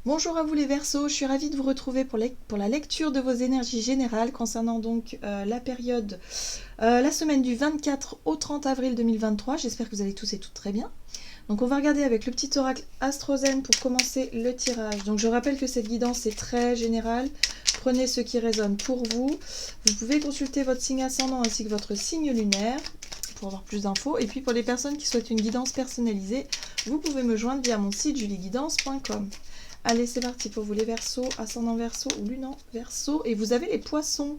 Bonjour à vous les Verseaux, je suis ravie de vous retrouver pour la lecture de vos énergies générales concernant donc la période, la semaine du 24 au 30 avril 2023. J'espère que vous allez tous et toutes très bien. Donc on va regarder avec le petit oracle Astrozen pour commencer le tirage. Donc je rappelle que cette guidance est très générale, prenez ce qui résonne pour vous. Vous pouvez consulter votre signe ascendant ainsi que votre signe lunaire pour avoir plus d'infos. Et puis pour les personnes qui souhaitent une guidance personnalisée, vous pouvez me joindre via mon site julieguidance.com. Allez, c'est parti pour vous les Verseaux, ascendant Verseau ou lunan Verseau. Et vous avez les Poissons.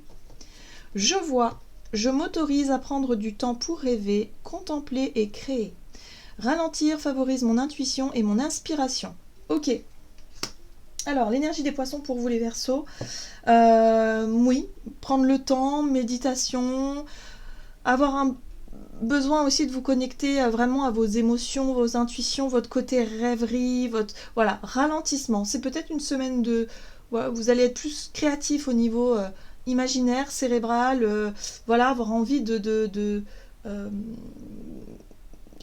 Je vois, je m'autorise à prendre du temps pour rêver, contempler et créer. Ralentir favorise mon intuition et mon inspiration. Ok. Alors, l'énergie des Poissons pour vous les Verseaux. Oui, prendre le temps, méditation, avoir un besoin aussi de vous connecter vraiment à vos émotions, vos intuitions, votre côté rêverie, votre voilà, ralentissement. C'est peut-être une semaine de voilà, vous allez être plus créatif au niveau imaginaire, cérébral, voilà, avoir envie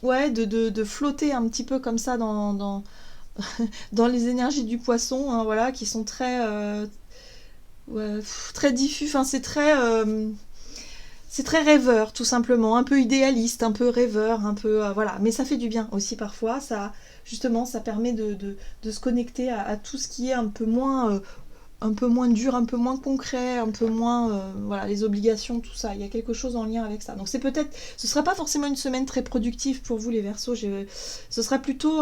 ouais, de flotter un petit peu comme ça dans les énergies du poisson, hein, voilà, qui sont très ouais, très diffus. Enfin, c'est très rêveur, tout simplement, un peu idéaliste, un peu rêveur, un peu voilà. Mais ça fait du bien aussi parfois. Ça, justement, ça permet de se connecter à tout ce qui est un peu moins dur, un peu moins concret, un peu moins voilà, les obligations, tout ça. Il y a quelque chose en lien avec ça. Donc c'est peut-être, ce sera pas forcément une semaine très productive pour vous les Verseaux. Ce sera plutôt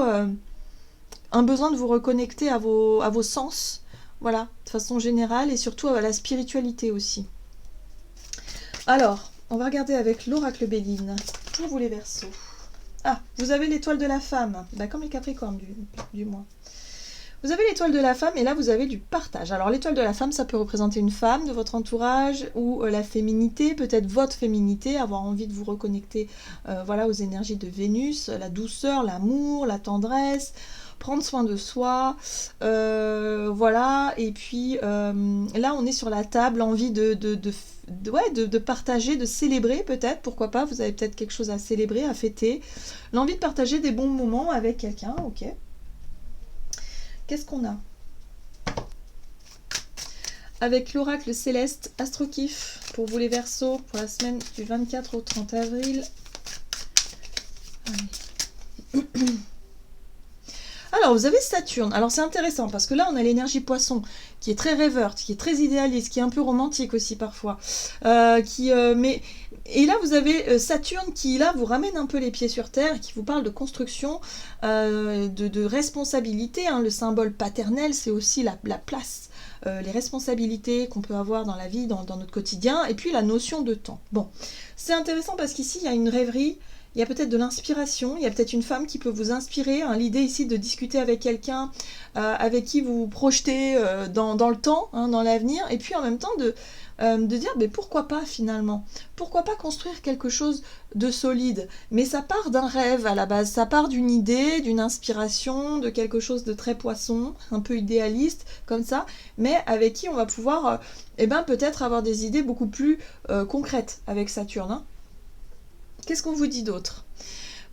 un besoin de vous reconnecter à vos sens, voilà, de façon générale et surtout à la spiritualité aussi. Alors, on va regarder avec l'oracle Béline pour vous les Verseaux. Ah, vous avez l'étoile de la femme, bah, comme les Capricornes du moins. Vous avez l'étoile de la femme et là vous avez du partage. Alors l'étoile de la femme, ça peut représenter une femme de votre entourage ou la féminité, peut-être votre féminité, avoir envie de vous reconnecter voilà, aux énergies de Vénus, la douceur, l'amour, la tendresse, prendre soin de soi, voilà. Et puis là on est sur la table, envie de partager, de célébrer peut-être, pourquoi pas, vous avez peut-être quelque chose à célébrer, à fêter, l'envie de partager des bons moments avec quelqu'un, ok. Qu'est-ce qu'on a avec l'oracle céleste Astrokif pour vous les Verseaux pour la semaine du 24 au 30 avril. Alors, vous avez Saturne. Alors, c'est intéressant parce que là, on a l'énergie poisson qui est très rêveur, qui est très idéaliste, qui est un peu romantique aussi parfois. Et là, vous avez Saturne qui, là, vous ramène un peu les pieds sur terre, qui vous parle de construction, de responsabilité. Hein. Le symbole paternel, c'est aussi la place, les responsabilités qu'on peut avoir dans la vie, dans notre quotidien, et puis la notion de temps. Bon, c'est intéressant parce qu'ici, il y a une rêverie. Il y a peut-être de l'inspiration, il y a peut-être une femme qui peut vous inspirer. Hein, l'idée ici de discuter avec quelqu'un avec qui vous vous projetez dans le temps, hein, dans l'avenir, et puis en même temps de dire mais pourquoi pas finalement. Pourquoi pas construire quelque chose de solide. Mais ça part d'un rêve à la base, ça part d'une idée, d'une inspiration, de quelque chose de très poisson, un peu idéaliste, comme ça, mais avec qui on va pouvoir peut-être avoir des idées beaucoup plus concrètes avec Saturne. Hein. Qu'est-ce qu'on vous dit d'autre?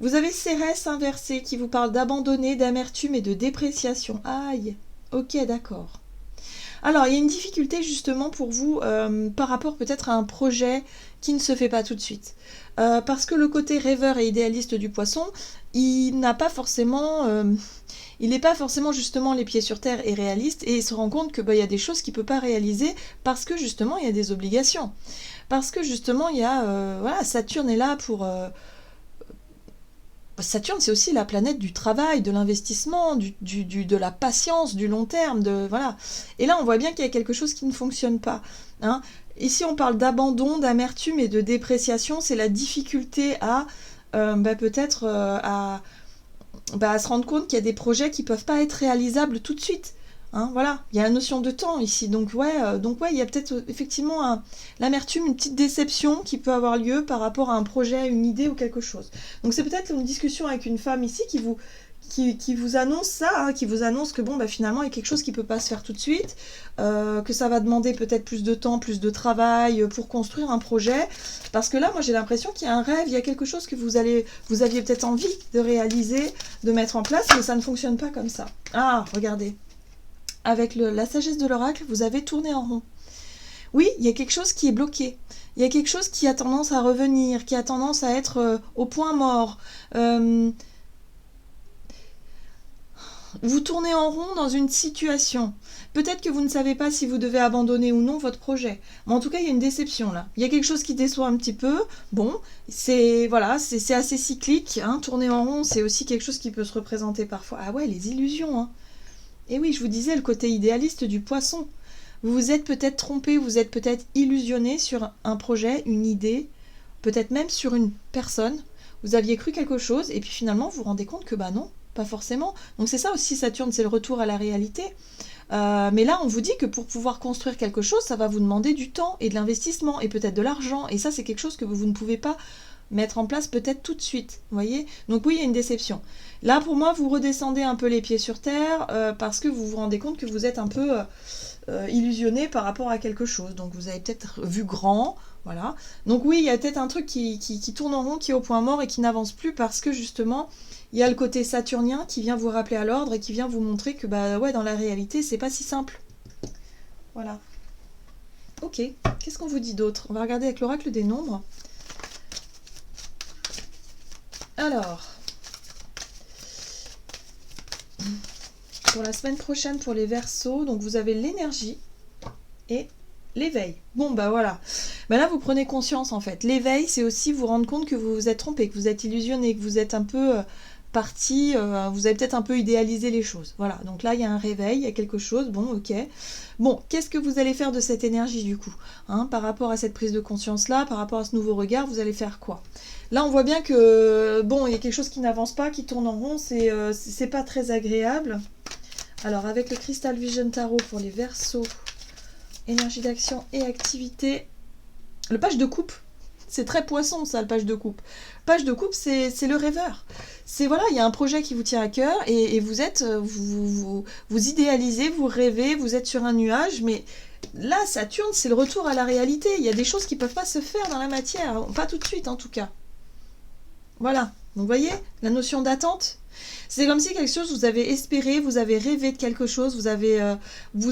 Vous avez Cérès inversé qui vous parle d'abandonner, d'amertume et de dépréciation. Aïe, ok, d'accord. Alors, il y a une difficulté justement pour vous par rapport peut-être à un projet qui ne se fait pas tout de suite. Parce que le côté rêveur et idéaliste du poisson, il n'a pas forcément... il n'est pas forcément justement les pieds sur terre et réaliste et il se rend compte que y a des choses qu'il ne peut pas réaliser parce que justement il y a des obligations. Parce que justement il y a... voilà, Saturne est là pour... Saturne, c'est aussi la planète du travail, de l'investissement, de la patience, du long terme, voilà. Et là, on voit bien qu'il y a quelque chose qui ne fonctionne pas. Hein. Ici, on parle d'abandon, d'amertume et de dépréciation. C'est la difficulté à peut-être à se rendre compte qu'il y a des projets qui ne peuvent pas être réalisables tout de suite. Hein, voilà, il y a la notion de temps ici. Donc ouais, il y a peut-être effectivement l'amertume, une petite déception qui peut avoir lieu par rapport à un projet, une idée ou quelque chose. Donc c'est peut-être une discussion avec une femme ici qui vous annonce ça, hein, qui vous annonce que finalement il y a quelque chose qui ne peut pas se faire tout de suite, que ça va demander peut-être plus de temps, plus de travail pour construire un projet. Parce que là, moi j'ai l'impression qu'il y a un rêve, il y a quelque chose que vous aviez peut-être envie de réaliser, de mettre en place, mais ça ne fonctionne pas comme ça. Ah, regardez. avec la sagesse de l'oracle, vous avez tourné en rond. Oui, il y a quelque chose qui est bloqué. Il y a quelque chose qui a tendance à revenir, qui a tendance à être au point mort. Vous tournez en rond dans une situation. Peut-être que vous ne savez pas si vous devez abandonner ou non votre projet. Mais en tout cas, il y a une déception là. Il y a quelque chose qui déçoit un petit peu. Bon, c'est voilà, c'est assez cyclique. Hein. Tourner en rond, c'est aussi quelque chose qui peut se représenter parfois. Ah ouais, les illusions. Hein. Et oui, je vous disais, le côté idéaliste du poisson. Vous vous êtes peut-être trompé, vous êtes peut-être illusionné sur un projet, une idée, peut-être même sur une personne. Vous aviez cru quelque chose et puis finalement vous vous rendez compte que bah non, pas forcément. Donc c'est ça aussi Saturne, c'est le retour à la réalité. Mais là on vous dit que pour pouvoir construire quelque chose, ça va vous demander du temps et de l'investissement et peut-être de l'argent. Et ça c'est quelque chose que vous ne pouvez pas mettre en place peut-être tout de suite, vous voyez. Donc oui, il y a une déception. Là pour moi, vous redescendez un peu les pieds sur terre parce que vous vous rendez compte que vous êtes un peu illusionné par rapport à quelque chose. Donc vous avez peut-être vu grand, voilà. Donc oui, il y a peut-être un truc qui tourne en rond, qui est au point mort et qui n'avance plus parce que justement, il y a le côté saturnien qui vient vous rappeler à l'ordre et qui vient vous montrer que bah ouais, dans la réalité, c'est pas si simple. Voilà. Ok, qu'est-ce qu'on vous dit d'autre? On va regarder avec l'oracle des nombres. Alors, pour la semaine prochaine, pour les Verseaux, donc vous avez l'énergie et l'éveil. Bon, bah voilà. Bah là, vous prenez conscience, en fait. L'éveil, c'est aussi vous rendre compte que vous vous êtes trompé, que vous êtes illusionné, que vous êtes un peu parti, vous avez peut-être un peu idéalisé les choses. Voilà, donc là, il y a un réveil, il y a quelque chose, bon, ok. Bon, qu'est-ce que vous allez faire de cette énergie, du coup, hein, par rapport à cette prise de conscience-là, par rapport à ce nouveau regard, vous allez faire quoi? Là, on voit bien que, bon, il y a quelque chose qui n'avance pas, qui tourne en rond, c'est pas très agréable. Alors, avec le Crystal Vision Tarot pour les Verseaux, énergie d'action et activité, le page de coupe, c'est très poisson ça, le page de coupe. Page de coupe, c'est le rêveur. C'est voilà, il y a un projet qui vous tient à cœur et vous êtes, vous idéalisez, vous rêvez, vous êtes sur un nuage, mais là, Saturne, c'est le retour à la réalité. Il y a des choses qui ne peuvent pas se faire dans la matière, pas tout de suite en tout cas. Voilà, donc vous voyez, la notion d'attente, c'est comme si quelque chose, vous avez espéré, vous avez rêvé de quelque chose, vous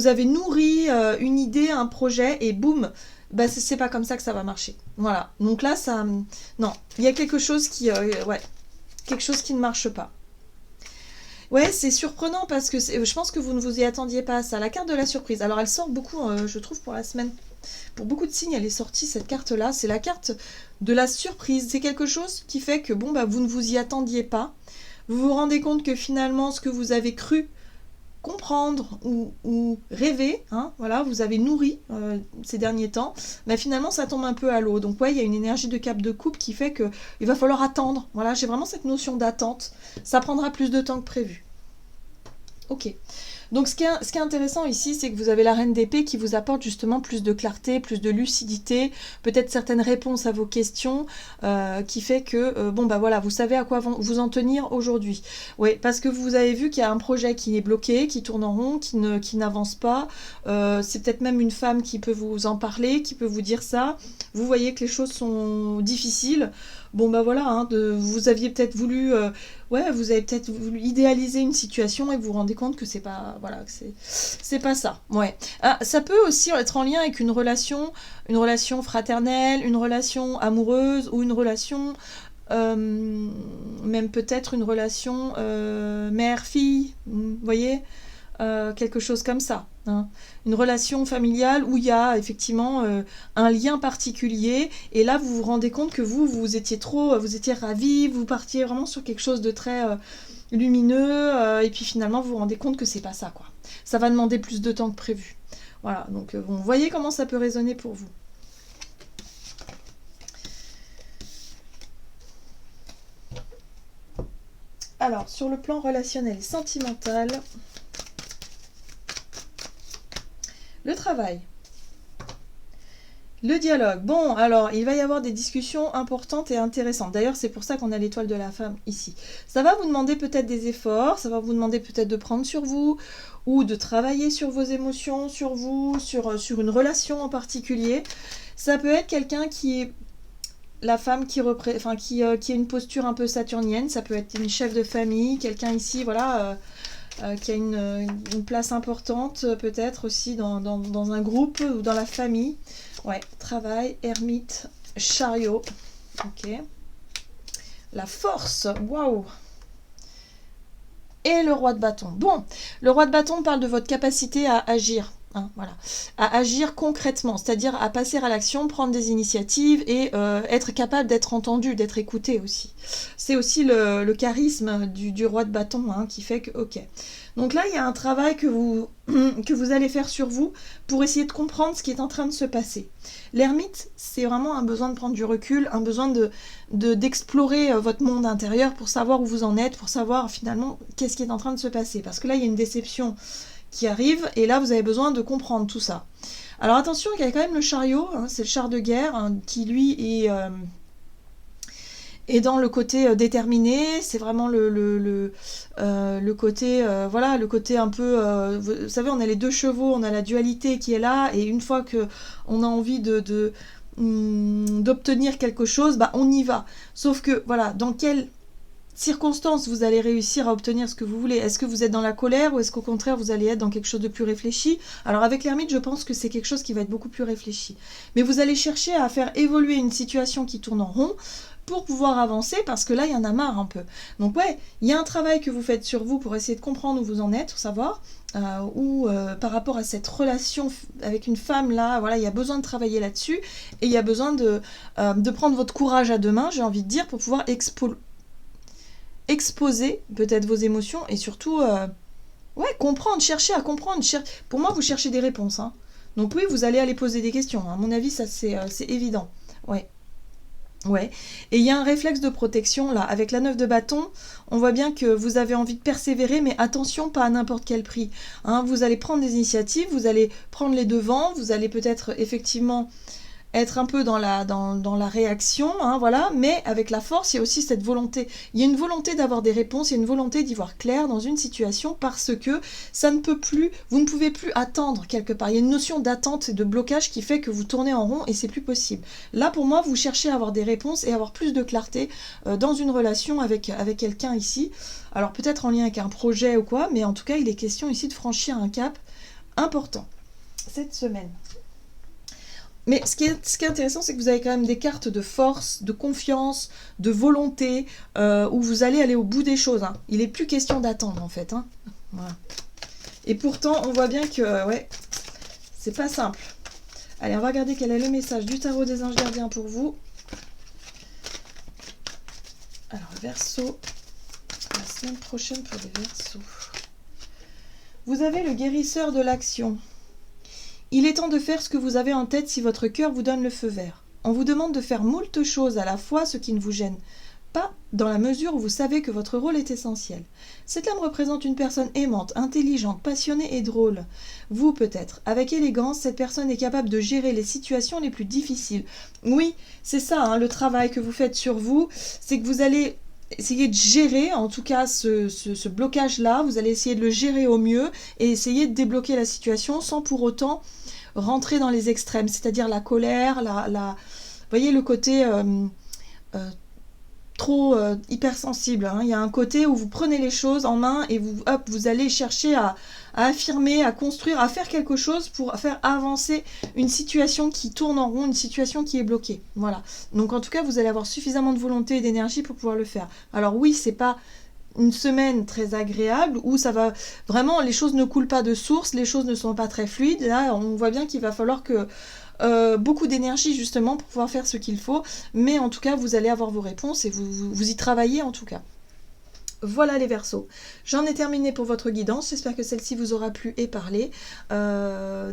avez nourri une idée, un projet, et boum, bah, c'est pas comme ça que ça va marcher. Voilà, donc là, ça... Non, il y a quelque chose qui... ouais, quelque chose qui ne marche pas. Ouais, c'est surprenant parce que je pense que vous ne vous y attendiez pas à ça. La carte de la surprise, alors elle sort beaucoup, je trouve, pour la semaine. Pour beaucoup de signes, elle est sortie, cette carte-là. C'est la carte de la surprise. C'est quelque chose qui fait que, bon, bah, vous ne vous y attendiez pas. Vous vous rendez compte que finalement, ce que vous avez cru comprendre ou rêver, hein, voilà, vous avez nourri ces derniers temps, mais finalement, ça tombe un peu à l'eau. Donc, ouais, il y a une énergie de cap de coupe qui fait qu'il va falloir attendre. Voilà, j'ai vraiment cette notion d'attente. Ça prendra plus de temps que prévu. Ok. Donc ce qui est intéressant ici, c'est que vous avez la reine d'épée qui vous apporte justement plus de clarté, plus de lucidité, peut-être certaines réponses à vos questions, qui fait que, bon bah voilà, vous savez à quoi vous en tenir aujourd'hui. Oui, parce que vous avez vu qu'il y a un projet qui est bloqué, qui tourne en rond, qui n'avance pas. C'est peut-être même une femme qui peut vous en parler, qui peut vous dire ça. Vous voyez que les choses sont difficiles. Bon bah voilà, hein, vous aviez peut-être voulu, vous avez peut-être voulu idéaliser une situation et vous vous rendez compte que c'est pas, voilà, que c'est pas ça. Ouais. Ah, ça peut aussi être en lien avec une relation fraternelle, une relation amoureuse ou une relation, même peut-être une relation mère-fille, vous voyez, quelque chose comme ça. Hein. Une relation familiale où il y a effectivement un lien particulier et là vous vous rendez compte que vous étiez ravis, vous partiez vraiment sur quelque chose de très lumineux et puis finalement vous vous rendez compte que c'est pas ça quoi. Ça va demander plus de temps que prévu. Voilà, donc bon, vous voyez comment ça peut résonner pour vous. Alors, sur le plan relationnel et sentimental, le travail. Le dialogue. Bon, alors, il va y avoir des discussions importantes et intéressantes. D'ailleurs, c'est pour ça qu'on a l'étoile de la femme ici. Ça va vous demander peut-être des efforts, ça va vous demander peut-être de prendre sur vous, ou de travailler sur vos émotions, sur vous, sur une relation en particulier. Ça peut être quelqu'un qui est la femme qui a une posture un peu saturnienne, ça peut être une chef de famille, quelqu'un ici, voilà... qui a une place importante, peut-être aussi dans un groupe ou dans la famille. Ouais, travail, ermite, chariot. Ok. La force, waouh! Et le roi de bâton. Bon, le roi de bâton parle de votre capacité à agir. Hein, voilà, à agir concrètement, c'est-à-dire à passer à l'action, prendre des initiatives et être capable d'être entendu, d'être écouté aussi. C'est aussi le charisme du roi de bâton, hein, qui fait que, ok. Donc là, il y a un travail que vous allez faire sur vous pour essayer de comprendre ce qui est en train de se passer. L'ermite, c'est vraiment un besoin de prendre du recul, un besoin d'explorer votre monde intérieur pour savoir où vous en êtes, pour savoir finalement qu'est-ce qui est en train de se passer. Parce que là, il y a une déception qui arrive, et là vous avez besoin de comprendre tout ça. Alors attention, il y a quand même le chariot, hein, c'est le char de guerre, hein, qui lui est dans le côté déterminé, c'est vraiment le côté, voilà, le côté un peu, vous savez, on a les deux chevaux, on a la dualité qui est là, et une fois que on a envie d'obtenir quelque chose, bah on y va. Sauf que, voilà, dans quel circonstances vous allez réussir à obtenir ce que vous voulez? Est-ce que vous êtes dans la colère ou est-ce qu'au contraire vous allez être dans quelque chose de plus réfléchi? Alors avec l'ermite, je pense que c'est quelque chose qui va être beaucoup plus réfléchi. Mais vous allez chercher à faire évoluer une situation qui tourne en rond pour pouvoir avancer, parce que là il y en a marre un peu. Donc ouais, il y a un travail que vous faites sur vous pour essayer de comprendre où vous en êtes, savoir par rapport à cette relation avec une femme là, voilà, il y a besoin de travailler là-dessus, et il y a besoin de prendre votre courage à deux mains, j'ai envie de dire, pour pouvoir exposer peut-être vos émotions et surtout ouais, comprendre, chercher à comprendre. Pour moi, vous cherchez des réponses. Hein. Donc oui, vous allez aller poser des questions. À mon avis, ça c'est évident. Ouais. Ouais. Et il y a un réflexe de protection là. Avec la 9 de bâton, on voit bien que vous avez envie de persévérer, mais attention, pas à n'importe quel prix. Hein, vous allez prendre des initiatives, vous allez prendre les devants, vous allez peut-être effectivement être un peu dans la réaction, hein, voilà, mais avec la force, il y a aussi cette volonté. Il y a une volonté d'avoir des réponses, il y a une volonté d'y voir clair dans une situation, parce que ça ne peut plus, vous ne pouvez plus attendre quelque part. Il y a une notion d'attente et de blocage qui fait que vous tournez en rond et c'est plus possible. Là, pour moi, vous cherchez à avoir des réponses et avoir plus de clarté dans une relation avec quelqu'un ici. Alors peut-être en lien avec un projet ou quoi, mais en tout cas, il est question ici de franchir un cap important cette semaine. Mais ce qui est intéressant, c'est que vous avez quand même des cartes de force, de confiance, de volonté, où vous allez aller au bout des choses. Hein. Il n'est plus question d'attendre, en fait. Hein. Voilà. Et pourtant, on voit bien que, ouais, c'est pas simple. Allez, on va regarder quel est le message du tarot des anges gardiens pour vous. Alors, Verseau, la semaine prochaine pour les Verseaux. Vous avez le guérisseur de l'action. Il est temps de faire ce que vous avez en tête si votre cœur vous donne le feu vert. On vous demande de faire moult choses à la fois, ce qui ne vous gêne pas, dans la mesure où vous savez que votre rôle est essentiel. Cette lame représente une personne aimante, intelligente, passionnée et drôle. Vous, peut-être. Avec élégance, cette personne est capable de gérer les situations les plus difficiles. Oui, c'est ça, hein, le travail que vous faites sur vous, c'est que vous allez essayer de gérer, en tout cas, ce blocage-là. Vous allez essayer de le gérer au mieux et essayer de débloquer la situation sans pour autant rentrer dans les extrêmes, c'est-à-dire la colère, vous voyez le côté trop hypersensible. Hein. Il y a un côté où vous prenez les choses en main et vous allez chercher à affirmer, à construire, à faire quelque chose pour faire avancer une situation qui tourne en rond, une situation qui est bloquée. Voilà. Donc en tout cas, vous allez avoir suffisamment de volonté et d'énergie pour pouvoir le faire. Alors oui, c'est pas une semaine très agréable où ça va vraiment, les choses ne coulent pas de source, les choses ne sont pas très fluides. Là, on voit bien qu'il va falloir que beaucoup d'énergie justement pour pouvoir faire ce qu'il faut, mais en tout cas, vous allez avoir vos réponses et vous y travaillez en tout cas. Voilà les Verseaux. J'en ai terminé pour votre guidance. J'espère que celle-ci vous aura plu et parlé.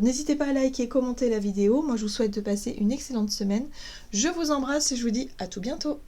N'hésitez pas à liker et commenter la vidéo. Moi, je vous souhaite de passer une excellente semaine. Je vous embrasse et je vous dis à tout bientôt.